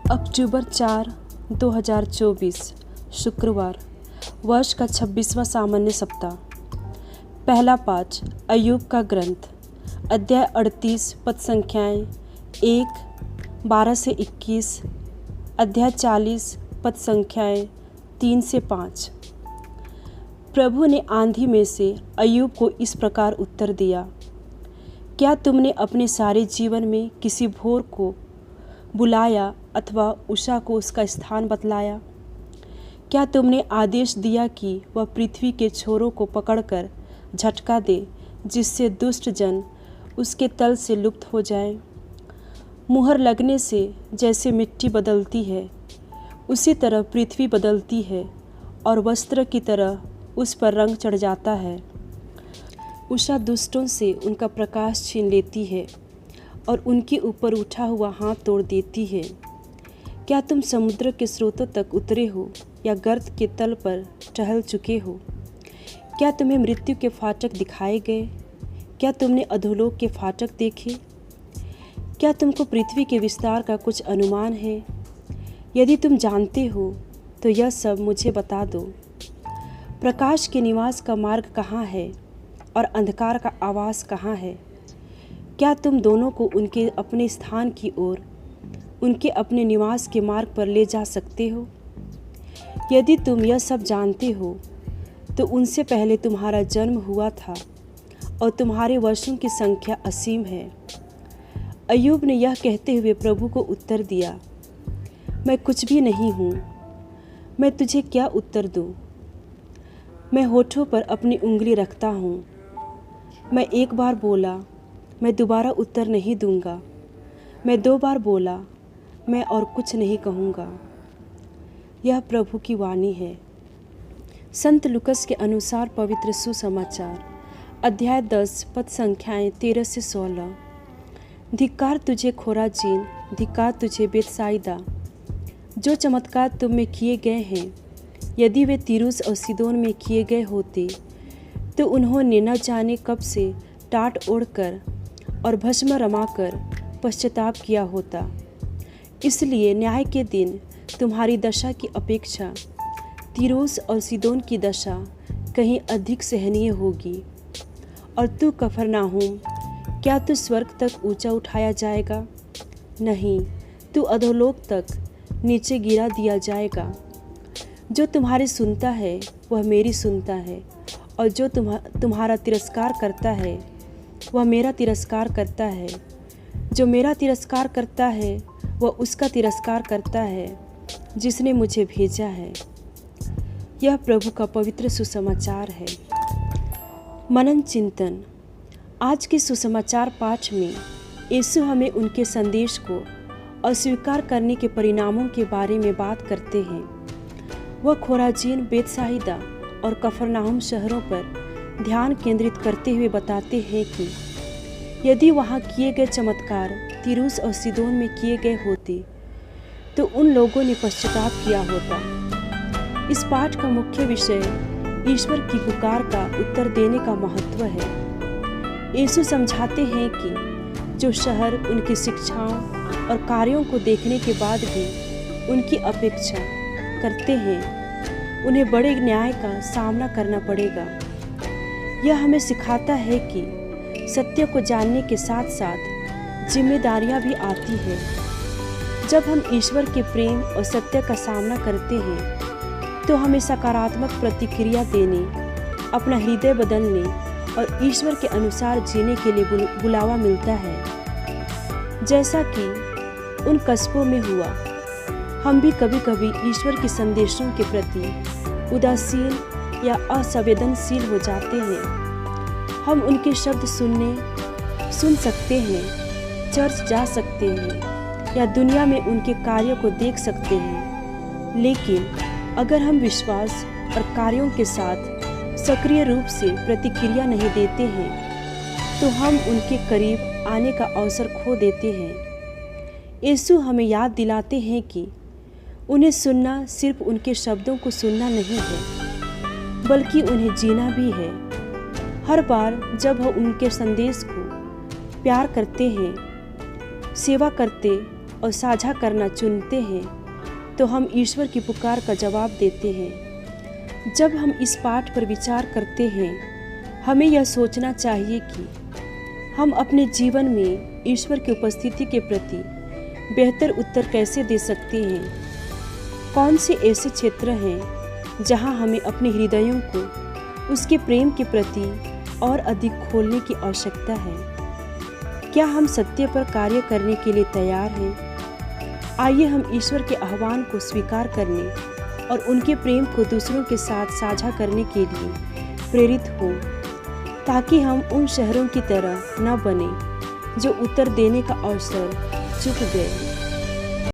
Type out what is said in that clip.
अक्टूबर 4, 2024 शुक्रवार, वर्ष का 26वां सामान्य सप्ताह। पहला पाठ अय्यूब का ग्रंथ, अध्याय 38, पद संख्याएँ 1, 12 से 21, अध्याय 40, पद संख्याएँ 3 से 5। प्रभु ने आंधी में से अय्यूब को इस प्रकार उत्तर दिया, क्या तुमने अपने सारे जीवन में किसी भोर को बुलाया अथवा उषा को उसका स्थान बतलाया? क्या तुमने आदेश दिया कि वह पृथ्वी के छोरों को पकड़कर झटका दे, जिससे दुष्ट जन उसके तल से लुप्त हो जाए? मुहर लगने से जैसे मिट्टी बदलती है, उसी तरह पृथ्वी बदलती है और वस्त्र की तरह उस पर रंग चढ़ जाता है। उषा दुष्टों से उनका प्रकाश छीन लेती है और उनके ऊपर उठा हुआ हाथ तोड़ देती है। क्या तुम समुद्र के स्रोतों तक उतरे हो या गर्त के तल पर टहल चुके हो? क्या तुम्हें मृत्यु के फाटक दिखाए गए? क्या तुमने अधोलोक के फाटक देखे? क्या तुमको पृथ्वी के विस्तार का कुछ अनुमान है? यदि तुम जानते हो तो यह सब मुझे बता दो। प्रकाश के निवास का मार्ग कहाँ है और अंधकार का आवास कहाँ है? क्या तुम दोनों को उनके अपने स्थान की ओर, उनके अपने निवास के मार्ग पर ले जा सकते हो? यदि तुम यह सब जानते हो तो उनसे पहले तुम्हारा जन्म हुआ था और तुम्हारे वर्षों की संख्या असीम है। अय्यूब ने यह कहते हुए प्रभु को उत्तर दिया, मैं कुछ भी नहीं हूँ, मैं तुझे क्या उत्तर दूँ? मैं होठों पर अपनी उंगली रखता हूँ। मैं एक बार बोला, मैं दोबारा उत्तर नहीं दूंगा। मैं 2 बार बोला, मैं और कुछ नहीं कहूँगा। यह प्रभु की वाणी है। संत लूकस के अनुसार पवित्र सुसमाचार, अध्याय 10, पद संख्याएँ 13 से 16। धिक्कार तुझे खोराजीन, धिक्कार तुझे बेतसाइदा। जो चमत्कार तुम में किए गए हैं, यदि वे तीरूस और सीदोन में किए गए होते तो उन्होंने न जाने कब से टाट ओढ़कर और भस्म रमाकर पश्चाताप किया होता। इसलिए न्याय के दिन तुम्हारी दशा की अपेक्षा तीरोस और सीदोन की दशा कहीं अधिक सहनीय होगी। और तू कफरनाहूम, क्या तू स्वर्ग तक ऊंचा उठाया जाएगा? नहीं, तू अधोलोक तक नीचे गिरा दिया जाएगा। जो तुम्हारी सुनता है वह मेरी सुनता है, और जो तुम्हारा तिरस्कार करता है वह मेरा तिरस्कार करता है। जो मेरा तिरस्कार करता है वह उसका तिरस्कार करता है जिसने मुझे भेजा है। यह प्रभु का पवित्र सुसमाचार है। मनन चिंतन। आज के सुसमाचार पाठ में यीशु हमें उनके संदेश को अस्वीकार करने के परिणामों के बारे में बात करते हैं। वह खोराजीन, बेतसाइदा और कफरनाहुम शहरों पर ध्यान केंद्रित करते हुए बताते हैं कि यदि वहाँ किए गए चमत्कार तीरूस और सीदोन में किए गए होते तो उन लोगों ने पश्चाताप किया होता। इस पाठ का मुख्य विषय ईश्वर की पुकार का उत्तर देने का महत्व है। यीशु समझाते हैं कि जो शहर उनकी शिक्षाओं और कार्यों को देखने के बाद भी उनकी अपेक्षा करते हैं, उन्हें बड़े न्याय का सामना करना पड़ेगा। यह हमें सिखाता है कि सत्य को जानने के साथ साथ जिम्मेदारियां भी आती है। जब हम ईश्वर के प्रेम और सत्य का सामना करते हैं तो हमें सकारात्मक प्रतिक्रिया देने, अपना हृदय बदलने और ईश्वर के अनुसार जीने के लिए बुलावा मिलता है। जैसा कि उन कस्बों में हुआ, हम भी कभी कभी ईश्वर के संदेशों के प्रति उदासीन या असंवेदनशील हो जाते हैं। हम उनके शब्द सुन सकते हैं, चर्च जा सकते हैं या दुनिया में उनके कार्यों को देख सकते हैं, लेकिन अगर हम विश्वास और कार्यों के साथ सक्रिय रूप से प्रतिक्रिया नहीं देते हैं तो हम उनके करीब आने का अवसर खो देते हैं। यीशु हमें याद दिलाते हैं कि उन्हें सुनना सिर्फ उनके शब्दों को सुनना नहीं है, बल्कि उन्हें जीना भी है। हर बार जब हम उनके संदेश को प्यार करते हैं, सेवा करते और साझा करना चुनते हैं तो हम ईश्वर की पुकार का जवाब देते हैं। जब हम इस पाठ पर विचार करते हैं, हमें यह सोचना चाहिए कि हम अपने जीवन में ईश्वर की उपस्थिति के प्रति बेहतर उत्तर कैसे दे सकते हैं। कौन से ऐसे क्षेत्र हैं जहां हमें अपने हृदयों को उसके प्रेम के प्रति और अधिक खोलने की आवश्यकता है। क्या हम सत्य पर कार्य करने के लिए तैयार हैं? आइए हम ईश्वर के आह्वान को स्वीकार करने और उनके प्रेम को दूसरों के साथ साझा करने के लिए प्रेरित हों, ताकि हम उन शहरों की तरह न बने जो उत्तर देने का अवसर चूक गए।